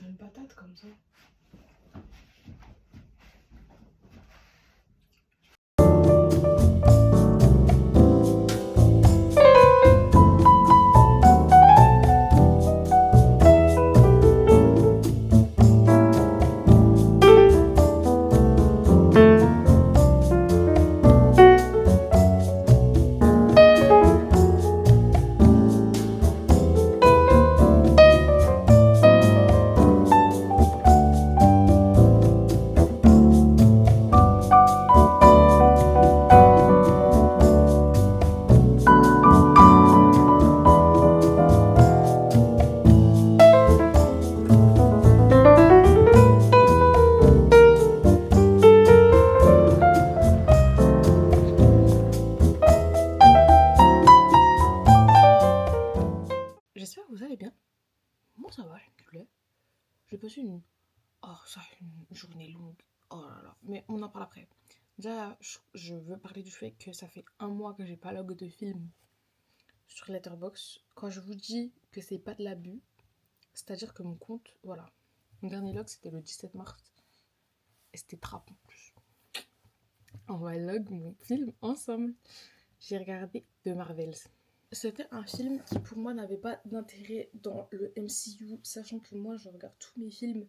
sur une patate comme ça. J'espère que vous allez bien. Moi ça va, alhamdoulilah. J'ai passé une journée longue. Oh là là, mais on en parle après. Déjà, je veux parler du fait que ça fait un mois que j'ai pas log de film sur Letterboxd. Quand je vous dis que c'est pas de l'abus, c'est-à-dire que mon compte, voilà. Mon dernier log c'était le 17 mars. Et c'était trap en plus. On va log mon film ensemble. J'ai regardé The Marvels. C'était un film qui pour moi n'avait pas d'intérêt dans le MCU, sachant que moi je regarde tous mes films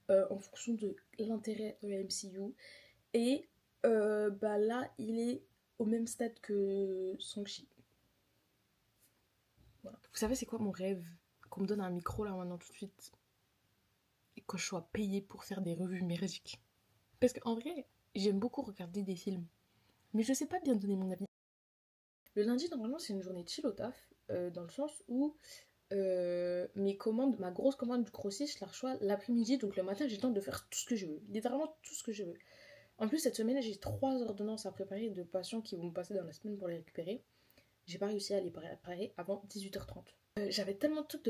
en fonction de l'intérêt de la MCU. Et là, il est au même stade que Shang-Chi. Voilà. Vous savez, c'est quoi mon rêve? Qu'on me donne un micro là maintenant tout de suite et que je sois payée pour faire des revues merdiques. Parce qu'en vrai, j'aime beaucoup regarder des films, mais je sais pas bien donner mon avis. Le lundi, normalement, c'est une journée chill au taf, dans le sens où ma grosse commande du grossiste, je la reçois l'après-midi, donc le matin, j'ai le temps de faire tout ce que je veux. Littéralement tout ce que je veux. En plus, cette semaine, j'ai 3 ordonnances à préparer de patients qui vont me passer dans la semaine pour les récupérer. J'ai pas réussi à les préparer avant 18h30. J'avais tellement de trucs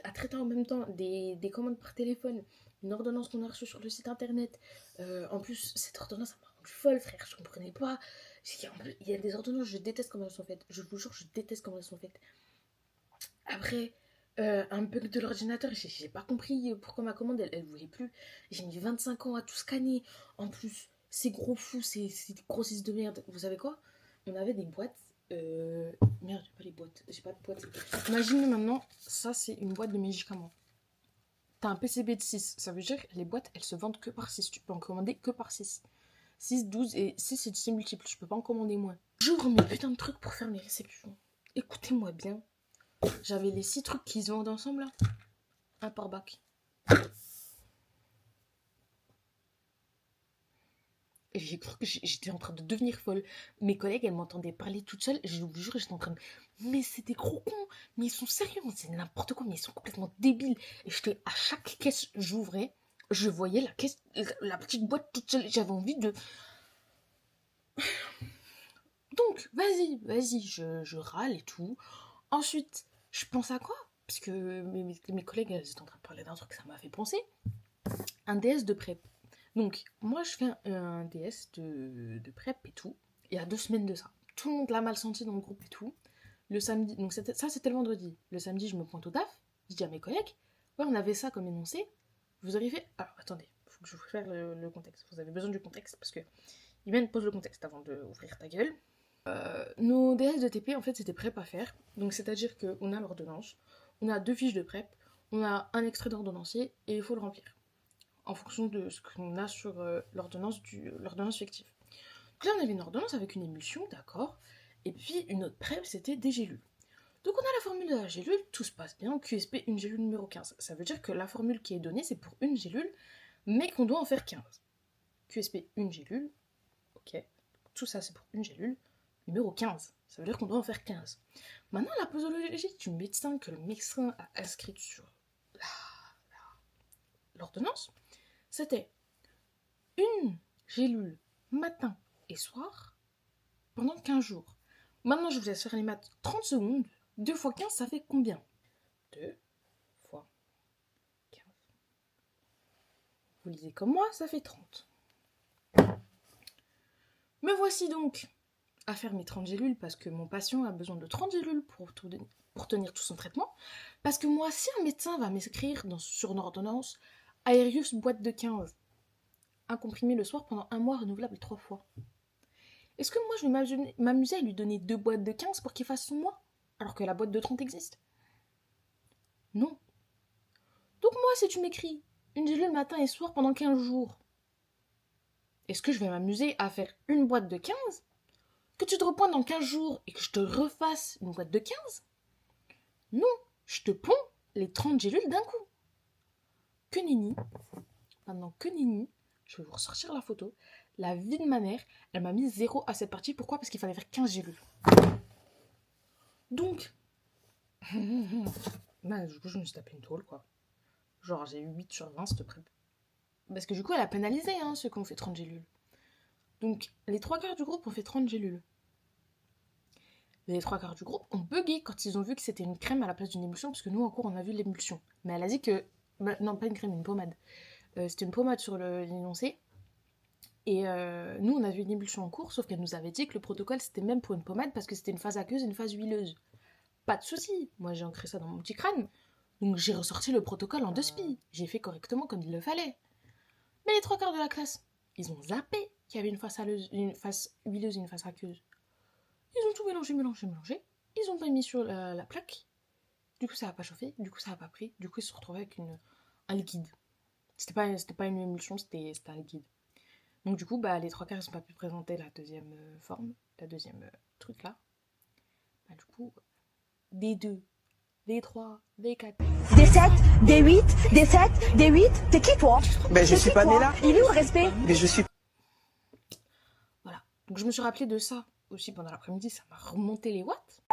à traiter en même temps, des commandes par téléphone, une ordonnance qu'on a reçue sur le site internet. En plus, cette ordonnance, ça m'a rendu folle, frère, je comprenais pas. Il y a des ordonnances, je déteste comment elles sont faites. Je vous jure, je déteste comment elles sont faites. Après, un bug de l'ordinateur, j'ai pas compris pourquoi ma commande, elle voulait plus. J'ai mis 25 ans à tout scanner. En plus, c'est gros fou, c'est des grossistes de merde. Vous savez quoi? On avait des boîtes. Merde, j'ai pas les boîtes. J'ai pas de boîte. Imaginez maintenant, ça c'est une boîte de médicaments. T'as un PCB de 6. Ça veut dire que les boîtes, elles se vendent que par 6. Tu peux en commander que par 6. 6, 12 et 6 c'est 6 multiples. Je peux pas en commander moins. J'ouvre mes putains de trucs pour faire mes réceptions. Écoutez-moi bien. J'avais les 6 trucs qui se vendent ensemble là. Un par bac. Et j'ai cru que j'étais en train de devenir folle. Mes collègues, elles m'entendaient parler toute seule. Je vous jure, j'étais en train de... Mais c'est des gros cons. Mais ils sont sérieux. C'est n'importe quoi. Mais ils sont complètement débiles. Et à chaque caisse j'ouvrais, je voyais la caisse, la petite boîte toute seule. J'avais envie de... Donc, vas-y, je râle et tout. Ensuite, je pense à quoi? Parce que mes collègues, elles étaient en train de parler d'un truc, ça m'a fait penser. Un DS de prep. Donc, moi, je fais un DS de prep et tout. Il y a 2 semaines de ça. Tout le monde l'a mal senti dans le groupe et tout. Le samedi, donc ça, c'était le vendredi. Le samedi, je me pointe au taf. Je dis à mes collègues, ouais, on avait ça comme énoncé. Vous avez fait... Alors, attendez, faut que je vous fasse le contexte. Vous avez besoin du contexte parce que Imen pose le contexte avant d'ouvrir ta gueule. Nos DS de TP, en fait, c'était prep à faire. Donc, c'est-à-dire qu'on a l'ordonnance, on a 2 fiches de prep, on a un extrait d'ordonnancier et il faut le remplir en fonction de ce qu'on a sur l'ordonnance fictive. Donc là, on avait une ordonnance avec une émulsion, d'accord. Et puis, une autre prep, c'était des gélules. Donc, on a la formule de la gélule, tout se passe bien. QSP, une gélule numéro 15. Ça veut dire que la formule qui est donnée, c'est pour une gélule, mais qu'on doit en faire 15. QSP, une gélule, ok. Tout ça, c'est pour une gélule, numéro 15. Ça veut dire qu'on doit en faire 15. Maintenant, la posologie du médecin que le médecin a inscrite sur l'ordonnance, c'était une gélule matin et soir pendant 15 jours. Maintenant, je vous laisse faire les maths 30 secondes. 2 fois 15, ça fait combien? 2 fois 15. Vous lisez comme moi, ça fait 30. Me voici donc à faire mes 30 gélules parce que mon patient a besoin de 30 gélules pour tout donner. pour tenir tout son traitement. Parce que moi, si un médecin va m'écrire sur une ordonnance Aerius boîte de 15, un comprimé le soir pendant 1 mois renouvelable 3 fois, est-ce que moi je vais m'amuser à lui donner 2 boîtes de 15 pour qu'il fasse son mois alors que la boîte de 30 existe? Non. Donc moi, si tu m'écris une gélule matin et soir pendant 15 jours, est-ce que je vais m'amuser à faire une boîte de 15, que tu te repointes dans 15 jours et que je te refasse une boîte de 15? Non, je te ponds les 30 gélules d'un coup. Que nenni, maintenant que nenni, je vais vous ressortir la photo. La vie de ma mère, elle m'a mis 0 à cette partie. Pourquoi? Parce qu'il fallait faire 15 gélules. Donc, bah, du coup, je me suis tapé une tôle, quoi. Genre, j'ai eu 8 sur 20, cette pré. Parce que du coup, elle a pénalisé ceux qui ont fait 30 gélules. Donc, les 3 quarts du groupe ont fait 30 gélules. Les 3 quarts du groupe ont bugué quand ils ont vu que c'était une crème à la place d'une émulsion, parce que nous, en cours, on a vu l'émulsion. Mais elle a dit que... Bah, non, pas une crème, une pommade. C'était une pommade sur l'énoncé. Et nous, on a vu une émulsion en cours, sauf qu'elle nous avait dit que le protocole, c'était même pour une pommade, parce que c'était une phase aqueuse et une phase huileuse. Pas de souci, moi j'ai ancré ça dans mon petit crâne. Donc j'ai ressorti le protocole en 2 spies. J'ai fait correctement comme il le fallait. Mais les 3 quarts de la classe, ils ont zappé qu'il y avait une phase huileuse et une phase aqueuse. Ils ont tout mélangé. Ils ont pas mis sur la plaque. Du coup, ça a pas chauffé. Du coup, ça a pas pris. Du coup, ils se retrouvaient avec un liquide. C'était pas une émulsion, c'était un liquide. Donc du coup, bah, les 3 quarts, ils n'ont pas pu présenter la deuxième forme, la deuxième truc là. Bah, du coup, D2, D3, D4. D7, D8, D7, D8, t'es qui toi? Ben je suis pas né là. Il est où le respect? Mais je suis. Voilà. Donc je me suis rappelé de ça aussi pendant l'après-midi, ça m'a remonté les watts.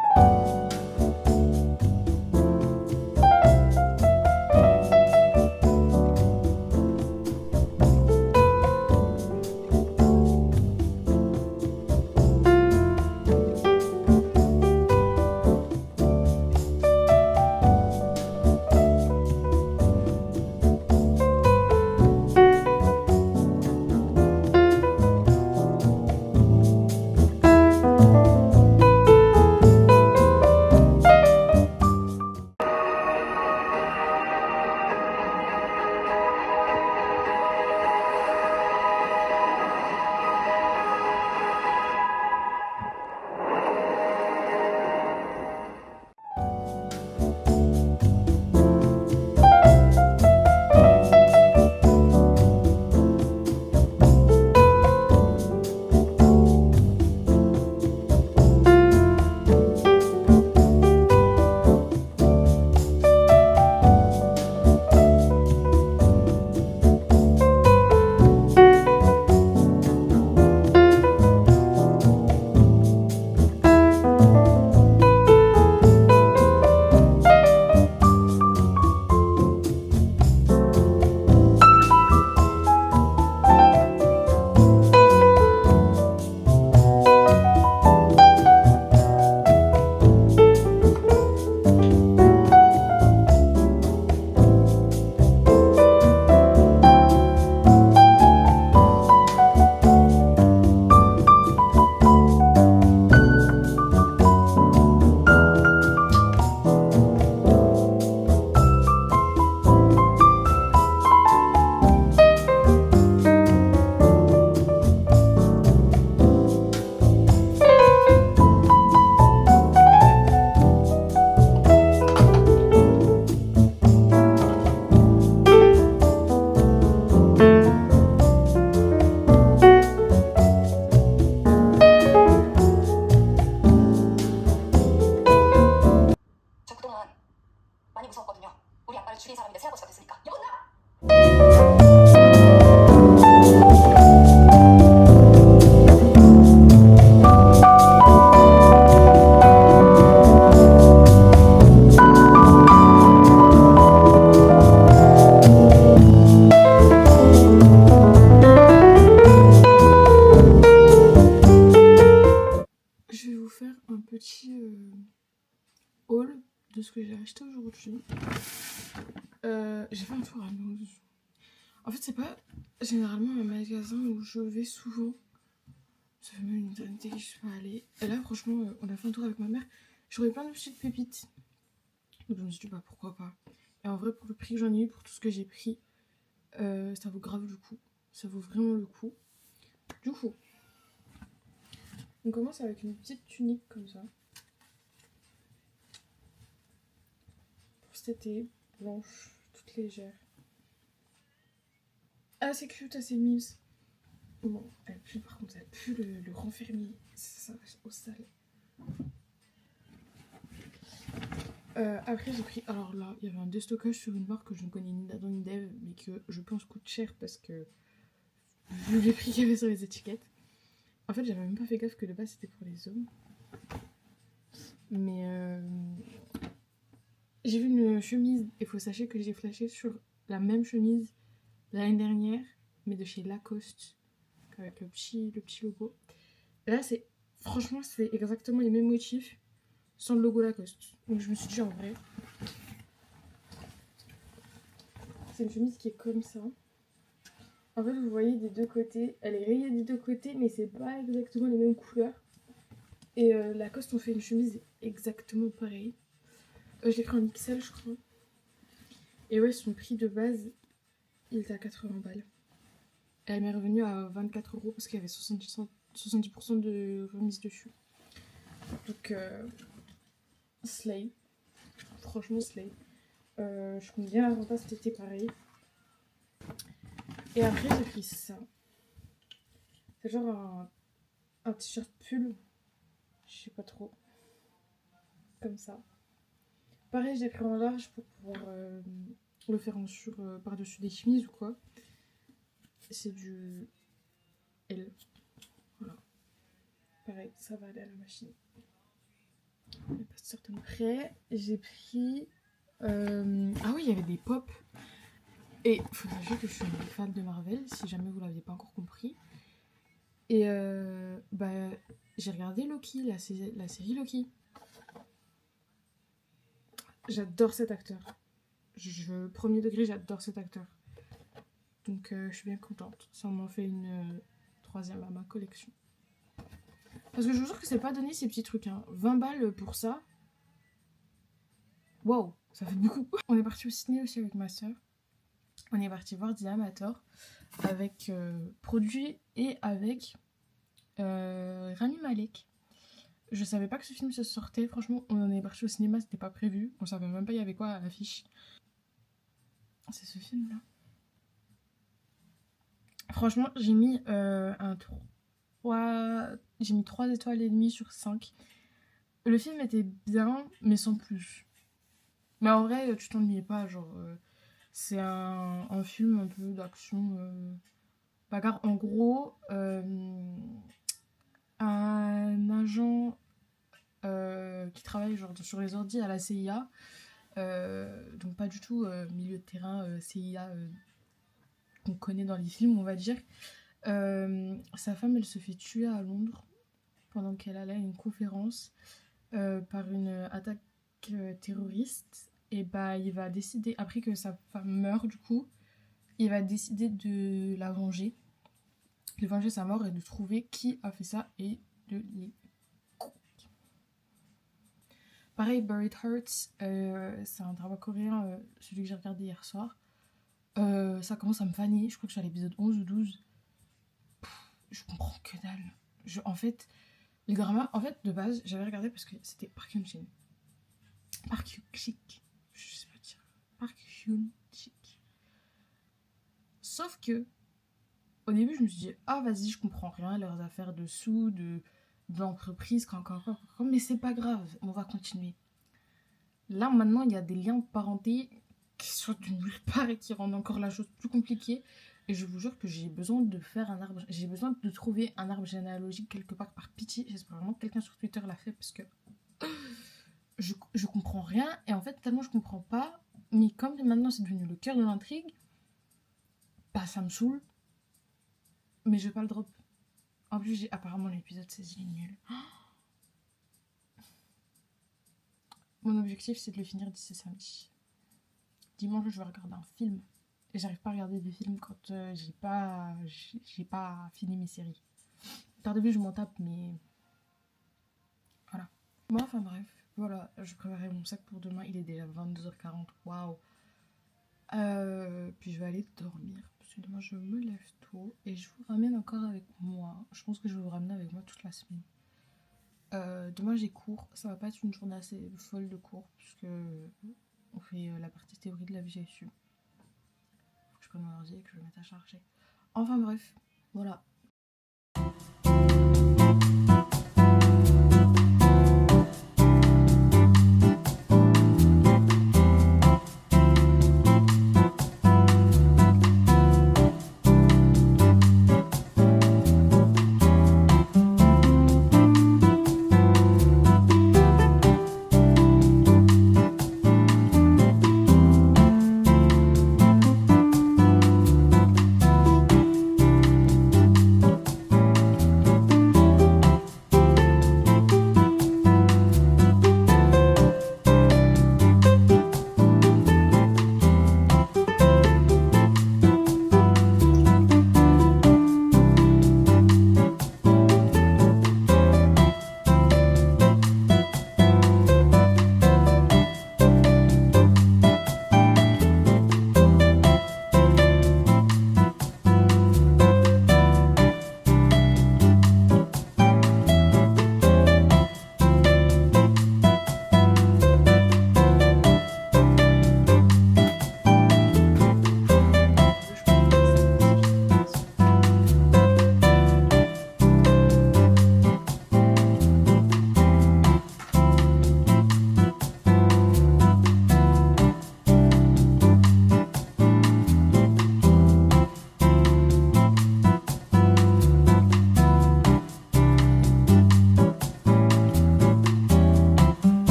Haul de ce que j'ai acheté aujourd'hui. J'ai fait un tour à Londres. En fait, c'est pas généralement un magasin où je vais souvent. Ça fait même une éternité que je suis pas allée. Et là, franchement, on a fait un tour avec ma mère. J'aurais plein de petites pépites. Donc je me suis dit, bah pourquoi pas. Et en vrai, pour le prix que j'en ai eu, pour tout ce que j'ai pris, ça vaut grave le coup. Ça vaut vraiment le coup. Du coup, on commence avec une petite tunique comme ça. Pour cet été, blanche, toute légère. Ah, c'est cute, c'est mimes. Bon, elle pue par contre, elle pue le renfermier. Ça va au sale. Après, j'ai pris. Alors là, il y avait un déstockage sur une marque que je ne connais ni d'Adam ni d'Eve, mais que je pense coûte cher parce que. Vu les prix qu'il y avait sur les étiquettes. En fait, j'avais même pas fait gaffe que de base c'était pour les hommes. Mais j'ai vu une chemise, et faut sachez que j'ai flashé sur la même chemise l'année dernière, mais de chez Lacoste, avec le petit logo. Et là, c'est franchement, c'est exactement les mêmes motifs sans le logo Lacoste. Donc je me suis dit en vrai, c'est une chemise qui est comme ça. En fait, vous voyez des deux côtés, elle est rayée des deux côtés, mais c'est pas exactement les mêmes couleurs. Et Lacoste ont fait une chemise exactement pareille. Je l'ai pris en XL, je crois. Et ouais, son prix de base, il était à 80 balles. Elle m'est revenue à 24 € parce qu'il y avait 70% de remise dessus. Donc, slay. Franchement, slay. Je compte bien la renta cet été pareil. Et après, j'ai pris ça. C'est genre un t-shirt pull. Je sais pas trop. Comme ça. Pareil, j'ai pris en large pour pouvoir le faire en sur par-dessus des chemises ou quoi. C'est du L. Voilà. Pareil, ça va aller à la machine. Après, j'ai pris. Ah oui, il y avait des pop. Et faut savoir que je suis une fan de Marvel, si jamais vous l'aviez pas encore compris. Et bah, j'ai regardé Loki, la série Loki. J'adore cet acteur. Premier degré, j'adore cet acteur. Donc je suis bien contente. Ça m'en fait une troisième à ma collection. Parce que je vous jure que c'est pas donné ces petits trucs. Hein. 20 balles pour ça. Waouh, ça fait beaucoup. On est parti au ciné aussi avec ma soeur. On est parti voir The Amateur avec produit et avec Rami Malek. Je savais pas que ce film se sortait. Franchement, on en est parti au cinéma, c'était pas prévu. On savait même pas il y avait quoi à l'affiche. C'est ce film là. Franchement, j'ai mis j'ai mis 3 étoiles et demie sur 5. Le film était bien, mais sans plus. Mais en vrai, tu t'ennuyais pas, genre. C'est un film un peu d'action. Bagarre. En gros, un agent qui travaille genre, sur les ordi à la CIA. Donc pas du tout milieu de terrain CIA qu'on connaît dans les films, on va dire. Sa femme, elle se fait tuer à Londres pendant qu'elle allait à une conférence par une attaque terroriste. Et bah, il va décider, après que sa femme meurt, du coup, il va décider de la venger, de venger sa mort et de trouver qui a fait ça et de les. Pareil, Buried Hearts, c'est un drama coréen, celui que j'ai regardé hier soir. Ça commence à me faner, je crois que je suis à l'épisode 11 ou 12. Je comprends que dalle. En fait, les dramas, en fait, de base, j'avais regardé parce que c'était Park Hyun-sik. Park Hyun-sik. Je sais pas dire. Park Hyun-sik. Sauf que, au début, je me suis dit, ah vas-y, je comprends rien, leurs affaires de sous, d'entreprise, mais c'est pas grave, on va continuer. Là, maintenant, il y a des liens de parenté qui sortent d'une nulle part et qui rendent encore la chose plus compliquée. Et je vous jure que j'ai besoin de faire un arbre. J'ai besoin de trouver un arbre généalogique quelque part par pitié. J'espère vraiment que quelqu'un sur Twitter l'a fait parce que je comprends rien. Et en fait, tellement je comprends pas. Mais comme maintenant c'est devenu le cœur de l'intrigue, bah ça me saoule. Mais je vais pas le drop. En plus, apparemment l'épisode 16 il est nul. Mon objectif c'est de le finir d'ici samedi. Dimanche, je vais regarder un film. Et j'arrive pas à regarder des films quand j'ai pas fini mes séries. Par début, je m'en tape, mais. Voilà. Moi, enfin bref. Voilà, je préparais mon sac pour demain. Il est déjà 22h40. Waouh. Puis je vais aller dormir. Parce que demain, je me lève tôt. Et je vous ramène encore avec moi. Je pense que je vais vous ramener avec moi toute la semaine. Demain, j'ai cours. Ça va pas être une journée assez folle de cours. Puisque on fait la partie théorie de la VGSU. Faut que je prenne mon ordi et que je le mette à charger. Enfin bref, voilà.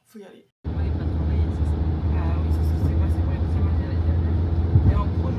Faut y aller. Ah oui, ça c'est vrai, ça m'intéresse. Et en gros,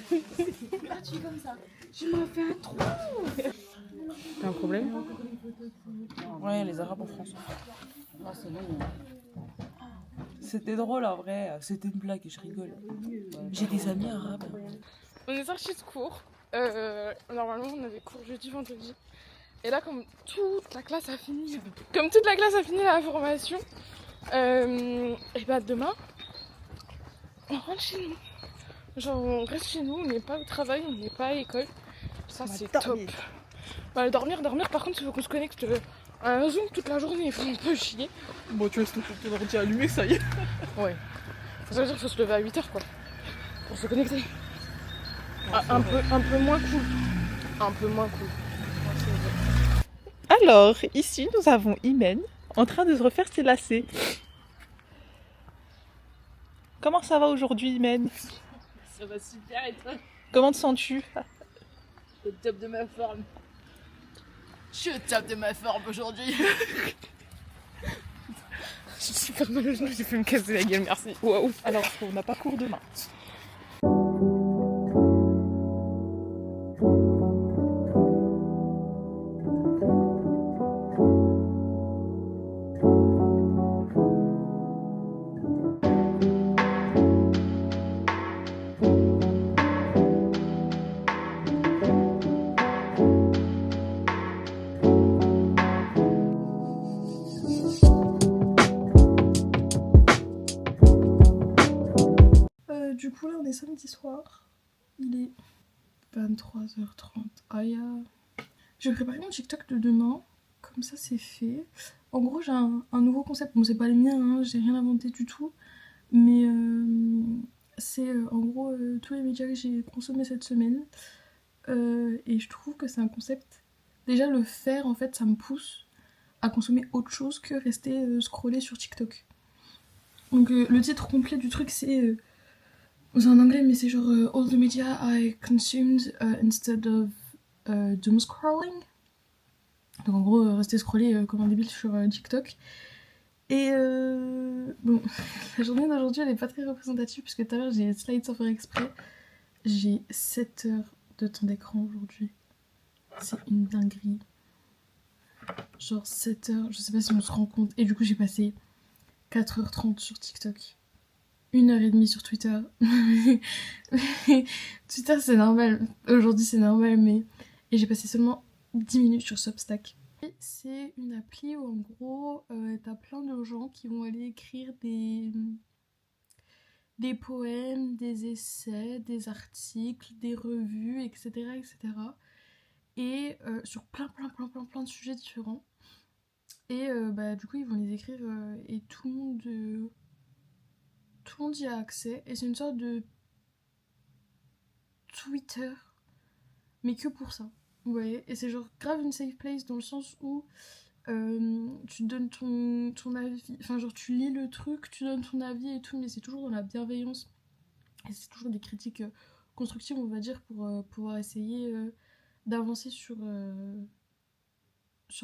C'est gratuit comme ça. Je m'en fais un trou. T'as un problème? Ouais, les Arabes en France. Ah, c'est bon. C'était drôle en vrai, c'était une blague et je rigole. J'ai des amis arabes. On est sortis de cours. Normalement, on avait cours jeudi, vendredi. Et là, comme toute la classe a fini, la formation, et bah demain, on rentre chez nous. Genre, on reste chez nous, on n'est pas au travail, on n'est pas à l'école. Ça, c'est top. Bah, dormir, par contre, il faut qu'on se connecte à un Zoom toute la journée, il faut un peu chier. Bon, tu restes ton ordi allumé, ça y est. Ouais. Ça veut dire qu'il faut se lever à 8h, quoi. Pour se connecter. Un peu moins cool. Un peu moins cool. Alors, ici, nous avons Imen en train de se refaire ses lacets. Comment ça va aujourd'hui, Imen? Ça va super et toi? Comment te sens-tu? Au top de ma forme. Je suis au top de ma forme aujourd'hui. J'ai super mal au genou, j'ai fait me casser la gueule, merci. Waouh. Alors, on n'a pas cours demain. Du coup, là, on est samedi soir. Il est 23h30. Je vais préparer mon TikTok de demain. Comme ça, c'est fait. En gros, j'ai un nouveau concept. Bon, c'est pas le mien, hein, j'ai rien inventé du tout. Mais c'est en gros tous les médias que j'ai consommés cette semaine. Et je trouve que c'est un concept. Déjà, le faire, en fait, ça me pousse à consommer autre chose que rester scroller sur TikTok. Donc, le titre complet du truc, c'est. C'est en anglais, mais c'est genre all the media I consumed instead of doom scrolling. Donc en gros, rester scroller comme un débile sur TikTok. Et bon, la journée d'aujourd'hui elle est pas très représentative puisque tout à l'heure j'ai slide sans faire exprès. J'ai 7 heures de temps d'écran aujourd'hui. C'est une dinguerie. Genre 7 heures, je sais pas si on se rend compte. Et du coup j'ai passé 4h30 sur TikTok. 1h30 sur Twitter. Twitter c'est normal. Aujourd'hui c'est normal mais... Et j'ai passé seulement 10 minutes sur Substack. C'est une appli où en gros t'as plein de gens qui vont aller écrire des poèmes, des essais, des articles, des revues, etc. etc. Et sur plein de sujets différents. Et bah du coup ils vont les écrire et tout le monde y a accès. Et c'est une sorte de Twitter, mais que pour ça. Vous voyez, et c'est genre grave une safe place dans le sens où tu donnes ton avis, enfin genre tu lis le truc, tu donnes ton avis et tout, mais c'est toujours dans la bienveillance. Et c'est toujours des critiques constructives, on va dire, pour pouvoir essayer d'avancer sur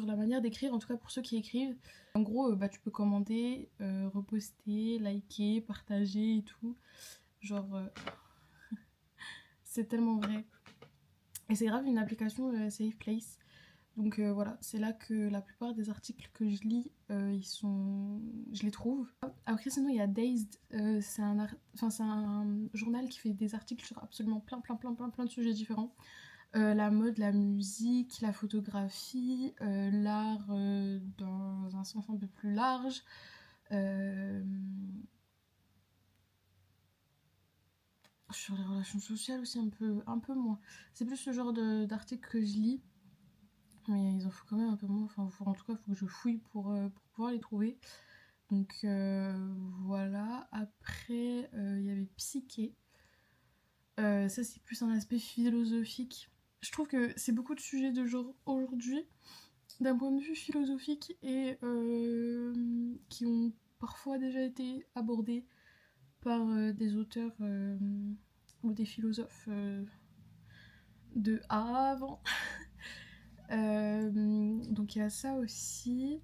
la manière d'écrire, en tout cas pour ceux qui écrivent. En gros, bah, tu peux commander, reposter, liker, partager et tout. Genre, c'est tellement vrai. Et c'est grave une application Safe Place. Donc voilà, c'est là que la plupart des articles que je lis, je les trouve. Après sinon il y a Dazed, c'est un journal qui fait des articles sur absolument plein de sujets différents. La mode, la musique, la photographie, l'art dans un sens un peu plus large. Sur les relations sociales aussi un peu moins. C'est plus ce genre d'articles que je lis. Mais ils en font quand même un peu moins. Enfin, en tout cas, il faut que je fouille pour pouvoir les trouver. Donc voilà. Après, il y avait Psyché. Ça, c'est plus un aspect philosophique. Je trouve que c'est beaucoup de sujets de genre aujourd'hui, d'un point de vue philosophique, et qui ont parfois déjà été abordés par des auteurs ou des philosophes de avant. Donc il y a ça aussi.